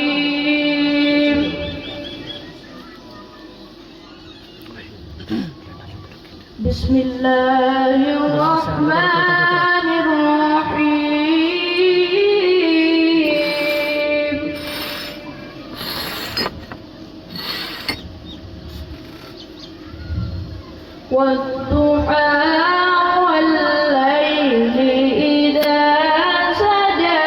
الرجيم بسم الله الرحمن الرحيم والضحى والليل إذا سجى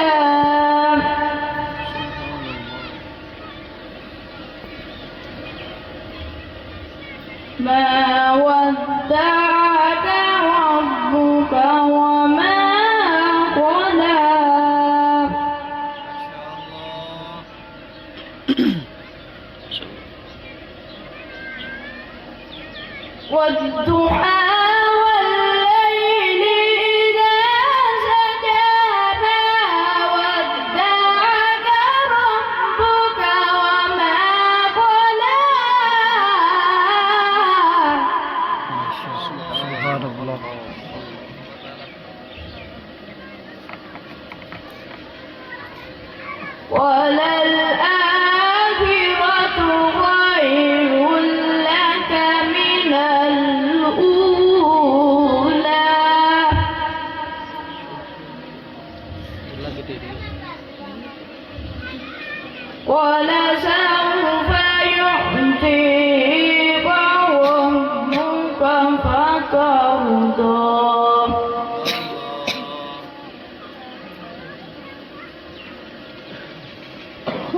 ما ودعك ربك وما قلى والضحى والليل إذا سجى ما ودعك ربك وما قلى سبحان الله. وللآخرة خير لك من الأولى ولسوف يعطيك ربك فترضى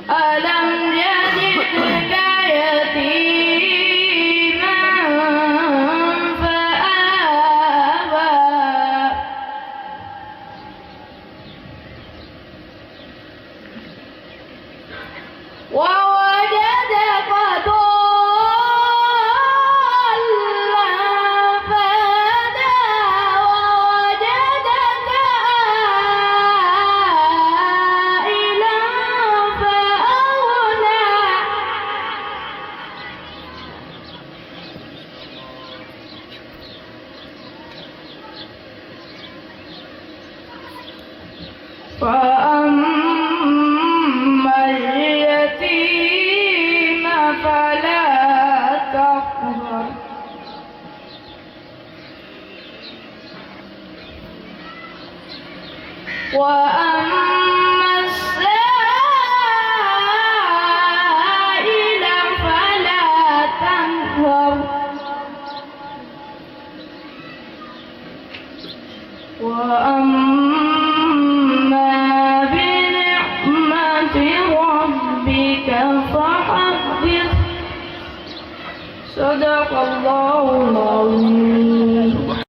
ألم يجدك يتيما فآوى ووجدك ضالا فهدى ووجدك عائلا فأغنى فأما اليتيم فلا تقهر وأما السائل فلا تنهر وأما بنعمة ربك فحدث صدق الله العظيم.